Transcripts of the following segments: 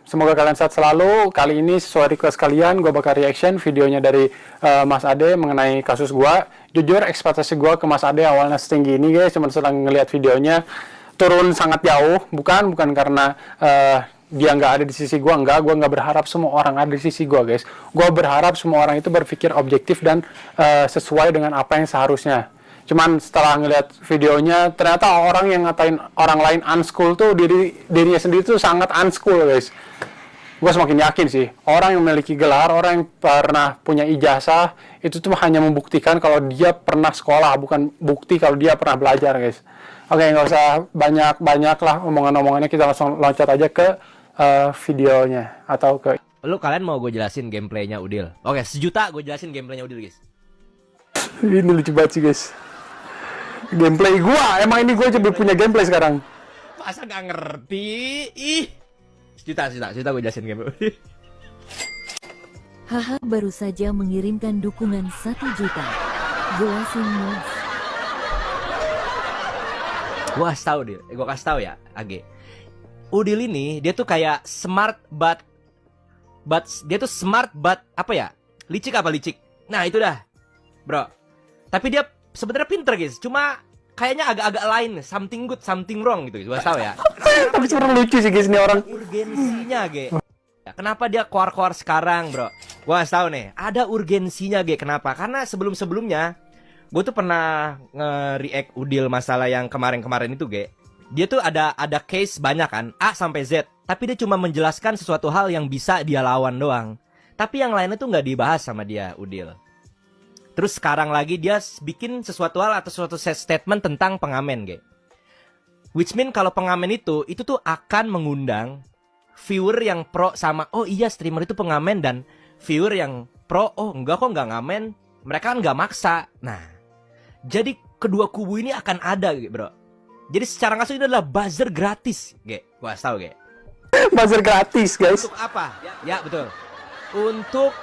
Semoga kalian sehat selalu. Kali ini sesuai request kalian, gue bakal reaction videonya dari Mas Ade mengenai kasus gue. Jujur, ekspektasi gue ke Mas Ade awalnya setinggi ini guys, cuma setelah ngeliat videonya turun sangat jauh. Bukan karena dia nggak ada di sisi gue nggak berharap semua orang ada di sisi gue guys. Gue berharap semua orang itu berpikir objektif dan sesuai dengan apa yang seharusnya. Cuman setelah ngeliat videonya, ternyata orang yang ngatain orang lain unskool tuh dirinya sendiri tuh sangat unskool guys. Gue semakin yakin sih, orang yang memiliki gelar, orang yang pernah punya ijazah, itu tuh hanya membuktikan kalau dia pernah sekolah, bukan bukti kalau dia pernah belajar guys. Oke, nggak usah banyak lah omongan-omongannya, kita langsung loncat aja ke videonya atau ke... Lu kalian mau gue jelasin gameplaynya Udil? Oke, 1 juta gue jelasin gameplaynya Udil guys. Ini lucu banget sih guys. Gameplay gua, emang ini gua coba punya gameplay sekarang. Masa gak ngerti? Ih. 1 juta gue jelasin gameplay. Haha, baru saja mengirimkan dukungan 1 juta. Jelasin Mas. Gua kasih tau Udil, gue kasih tau ya, Age. Udil ini dia tuh kayak smart but dia tuh smart but apa ya? Licik apa licik? Nah itu dah, bro. Tapi dia sebenarnya pinter guys, cuma kayaknya agak-agak lain, something good, something wrong gitu, gua tahu ya. Tapi sebenarnya lucu sih guys ini orang. Urgensinya, Ge. Ya, kenapa dia keluar-keluar sekarang, bro? Gua kasih tahu nih, ada urgensinya, Ge. Kenapa? Karena sebelum-sebelumnya gue tuh pernah nge-react Udil masalah yang kemarin-kemarin itu, Ge. Dia tuh ada case banyak kan, A sampai Z, tapi dia cuma menjelaskan sesuatu hal yang bisa dia lawan doang. Tapi yang lainnya tuh nggak dibahas sama dia, Udil. Terus sekarang lagi dia bikin sesuatu hal atau suatu statement tentang pengamen, Ge. Which mean kalau pengamen itu tuh akan mengundang viewer yang pro sama, oh iya streamer itu pengamen, dan viewer yang pro, oh enggak kok nggak ngamen, mereka kan nggak maksa. Nah, jadi kedua kubu ini akan ada, Ge, bro. Jadi secara langsung ini adalah buzzer gratis, Ge. Gua tahu, Ge. Buzzer gratis, guys. Untuk apa? Ya, betul. Untuk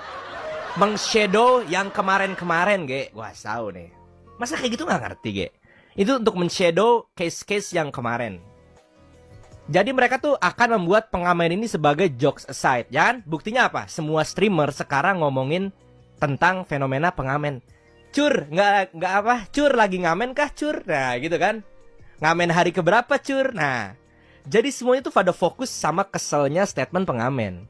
meng-shadow yang kemarin-kemarin, Ge. Wah, tahu nih. Masa kayak gitu nggak ngerti, Ge? Itu untuk men-shadow case-case yang kemarin. Jadi mereka tuh akan membuat pengamen ini sebagai jokes aside, ya kan? Buktinya apa? Semua streamer sekarang ngomongin tentang fenomena pengamen. Cur, nggak apa? Cur, lagi ngamen kah, Cur? Nah, gitu kan? Ngamen hari keberapa, Cur? Nah, jadi semuanya tuh pada fokus sama keselnya statement pengamen.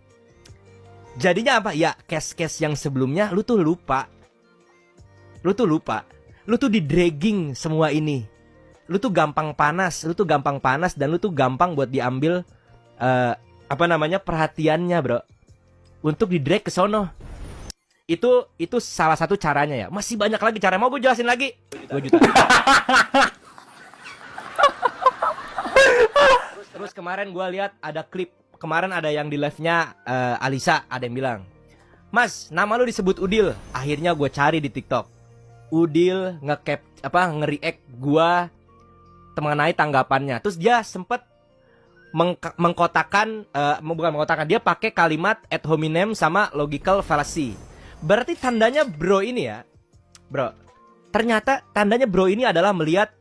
Jadinya apa? Ya, case-case yang sebelumnya lu tuh lupa. Lu tuh di-dragging semua ini. Lu tuh gampang panas dan lu tuh gampang buat diambil perhatiannya, bro. Untuk di-drag ke sono. Itu salah satu caranya ya. Masih banyak lagi cara. Mau gue jelasin lagi? 2 juta. Terus kemarin gue lihat ada klip. Kemarin ada yang di live-nya Alisa, ada yang bilang, "Mas, nama lu disebut Udil." Akhirnya gue cari di TikTok. Udil nge-react gue mengenai tanggapannya. Terus dia sempet mengkotakan, dia pakai kalimat ad hominem sama logical fallacy. Berarti tandanya bro ini ya, bro. Ternyata tandanya bro ini adalah melihat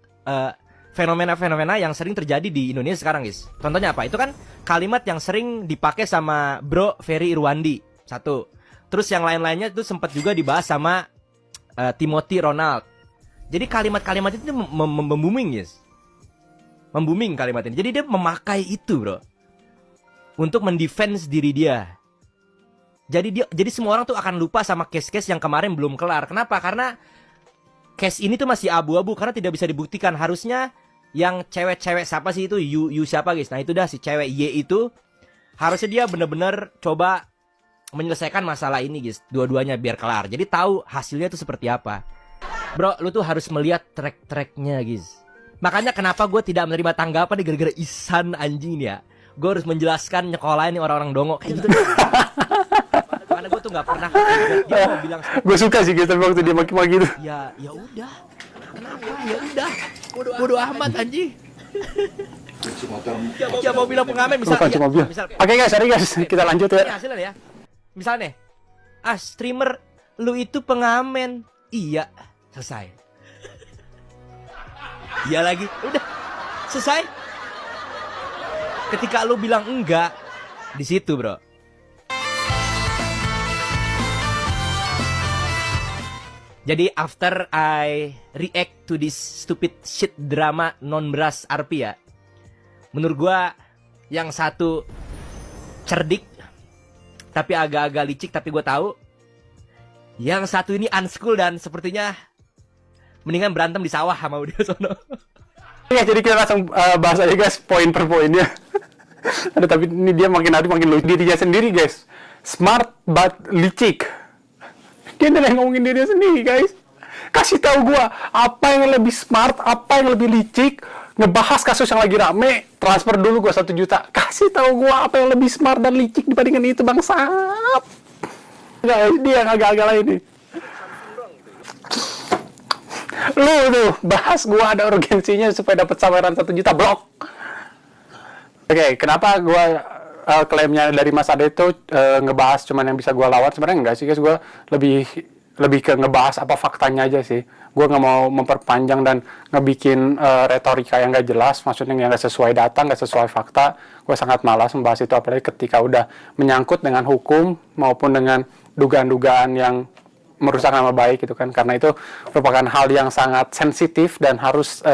fenomena-fenomena yang sering terjadi di Indonesia sekarang, guys. Contohnya apa? Itu kan kalimat yang sering dipakai sama Bro Ferry Irwandi. 1. Terus yang lain-lainnya itu sempat juga dibahas sama Timothy Ronald. Jadi kalimat-kalimat itu membooming, guys. Membooming kalimat ini. Jadi dia memakai itu, bro, untuk mendefense diri dia. Jadi semua orang tuh akan lupa sama case-case yang kemarin belum kelar. Kenapa? Karena case ini tuh masih abu-abu karena tidak bisa dibuktikan. Harusnya yang cewek-cewek siapa sih itu? You siapa, guys? Nah, itu dah si cewek Y itu harusnya dia bener-bener coba menyelesaikan masalah ini, guys. Dua-duanya biar kelar. Jadi tahu hasilnya tuh seperti apa. Bro, lu tuh harus melihat track-tracknya, guys. Makanya kenapa gue tidak menerima tanggapan gara-gara Ihsan anjing ya. Gue harus menjelaskan nyekolahin orang-orang dongo kayak gitu. Karena gue tuh nggak pernah dia mau bilang. Gue suka sih gitu waktu dia maki-maki itu. Ya udah. Kenapa? Ya udah. Bodoh amat anjing. Ya mau bilang pengamen misalnya. Oke guys, sorry guys, kita lanjut ya. Ini hasilnya ya. Misalnya, streamer lu itu pengamen. Iya, selesai. Iya lagi, udah selesai. Ketika lu bilang enggak, di situ, bro. Jadi after I react to this stupid shit drama non-beras RP ya, menurut gua yang satu cerdik tapi agak-agak licik, tapi gua tahu yang satu ini unschool dan sepertinya mendingan berantem di sawah sama dia sono. Ya, jadi kita langsung bahas aja guys, poin per poinnya. Aduh, tapi ini dia makin hari makin lucu dirinya sendiri guys. Smart but licik. Dia udah ngomongin dirinya sendiri guys. Kasih tahu gua apa yang lebih smart, apa yang lebih licik. Ngebahas kasus yang lagi rame, transfer dulu gua 1 juta. Kasih tahu gua apa yang lebih smart dan licik dibandingkan itu, bangsat. Guys, dia yang agak-agak lain nih. Lu tuh bahas gua ada urgensinya supaya dapat saweran 1 juta, blok. Oke, kenapa gua klaimnya dari Mas Ade itu ngebahas cuman yang bisa gua lawan? Sebenarnya enggak sih guys, gua lebih ke ngebahas apa faktanya aja sih. Gua nggak mau memperpanjang dan ngebikin retorika yang nggak jelas, maksudnya yang nggak sesuai data, nggak sesuai fakta. Gua sangat malas membahas itu, apalagi ketika udah menyangkut dengan hukum maupun dengan dugaan-dugaan yang merusak nama baik gitu kan, karena itu merupakan hal yang sangat sensitif dan harus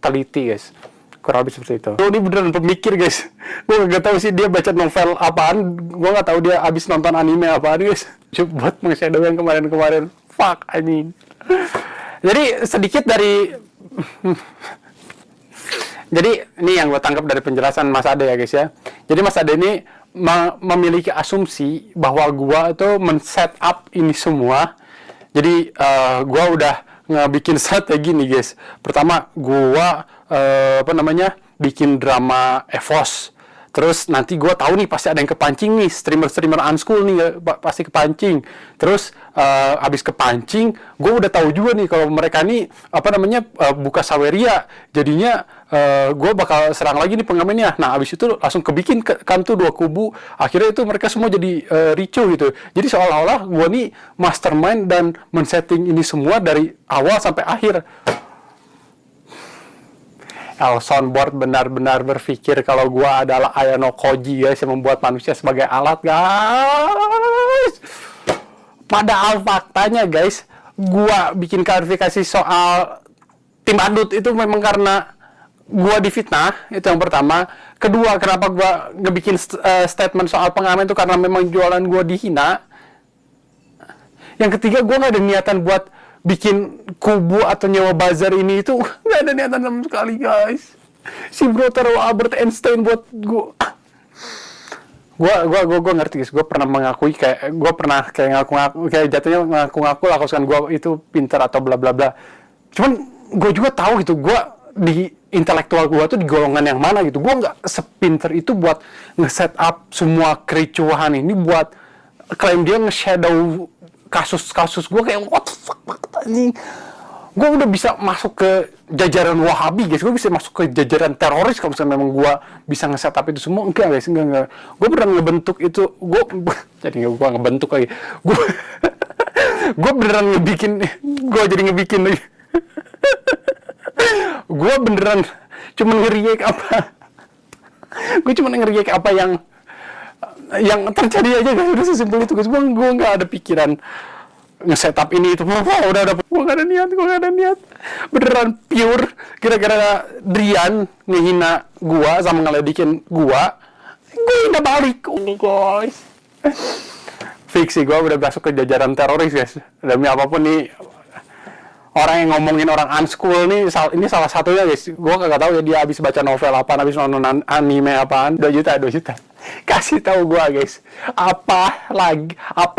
teliti guys, kurang lebih seperti itu. Ini beneran pemikir guys, gue nggak tahu sih dia baca novel apaan, gue nggak tahu dia abis nonton anime apaan guys, coba buat shadow yang kemarin-kemarin, fuck anjing. Jadi sedikit dari jadi ini yang gue tangkap dari penjelasan Mas Ade ya guys ya. Jadi Mas Ade ini memiliki asumsi bahwa gua itu men-set up ini semua. Jadi gua udah ngebikin strategi nih guys. Pertama gua bikin drama EVOS. Terus nanti gua tahu nih pasti ada yang kepancing nih, streamer unschool nih pasti kepancing. Terus habis kepancing, gua udah tahu juga nih kalau mereka nih buka saweria. Jadinya gua bakal serang lagi nih pengamennya. Nah, habis itu langsung kebikin kan tuh 2 kubu. Akhirnya itu mereka semua jadi ricu gitu. Jadi seolah-olah gua nih mastermind dan men-setting ini semua dari awal sampai akhir. Soundboard benar-benar berpikir kalau gua adalah Ayano Koji guys, yang membuat manusia sebagai alat guys. Padahal faktanya guys, gua bikin klarifikasi soal tim badut itu memang karena gua difitnah, itu yang pertama. Kedua, kenapa gua ngebikin statement soal pengamen itu karena memang jualan gua dihina. Yang ketiga, gua nggak ada niatan buat bikin kubu atau nyewa bazar ini itu, nggak ada niatan sama sekali guys. Si bro taruh Albert Einstein buat gua ngerti guys. Gua pernah mengakui kayak ngaku-ngaku kayak jatuhnya ngaku-ngaku lah kalau gua itu pintar atau bla bla bla. Cuman gua juga tahu gitu, gua di intelektual gua tuh di golongan yang mana gitu. Gua nggak sepinter itu buat nge-set up semua kericuhan ini buat klaim dia nge-shadow kasus-kasus gue. Kayak what the fuck anjing. Gue udah bisa masuk ke jajaran Wahabi guys, gue bisa masuk ke jajaran teroris kalau misalnya memang gue bisa nge-set up itu semua. Enggak guys, enggak. Gue beneran ngebentuk itu, jadi gue ngebentuk lagi. Gue beneran ngebikin lagi. Gue beneran cuma nge-react apa yang terjadi aja guys, udah sesimpel itu guys. Gue nggak ada pikiran nge-setup ini itu, gue nggak ada niat, beneran pure kira-kira Drian ngehina gue sama ngeledekin gue hina balik guys. Fix sih, gue udah masuk ke jajaran teroris guys, demi apapun nih. Orang yang ngomongin orang unschool nih, ini salah satunya guys. Gue kagak tahu ya dia habis baca novel apaan, habis nonton anime apaan. 2 juta. Kasih tahu gue guys, apa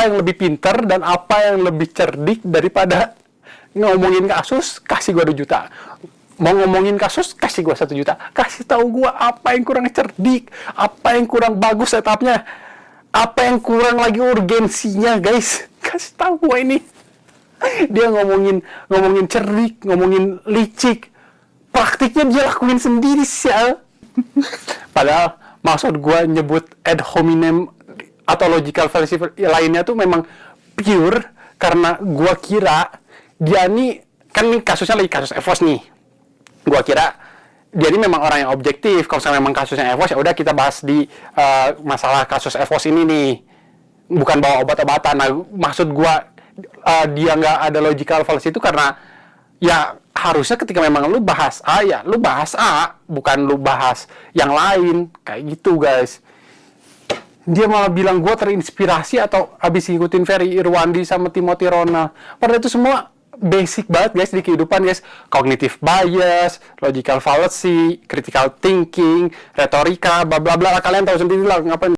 yang lebih pinter dan apa yang lebih cerdik daripada ngomongin kasus, kasih gue 2 juta. Mau ngomongin kasus, kasih gue 1 juta. Kasih tahu gue apa yang kurang cerdik, apa yang kurang bagus setupnya, apa yang kurang lagi urgensinya guys. Kasih tahu gue ini. Dia ngomongin cerdik, ngomongin licik, praktiknya dia lakuin sendiri sih. Padahal maksud gue nyebut ad hominem atau logical fallacy lainnya tuh memang pure karena gue kira dia nih, kan nih kasusnya lagi kasus EVOS nih. Gue kira dia ini memang orang yang objektif. Kalau misalnya memang kasusnya EVOS, ya udah kita bahas di masalah kasus EVOS ini nih. Bukan bawa obat-obatan. Nah, maksud gua dia nggak ada logical fallacy itu karena ya harusnya ketika memang lu bahas A, ya lu bahas A, bukan lu bahas yang lain. Kayak gitu, guys. Dia malah bilang gue terinspirasi atau abis ngikutin Ferry Irwandi sama Timothy Ronald. Padahal itu semua basic banget, guys, di kehidupan, guys. Cognitive bias, logical fallacy, critical thinking, retorika, bla bla bla. Kalian tahu sendiri lah ngapain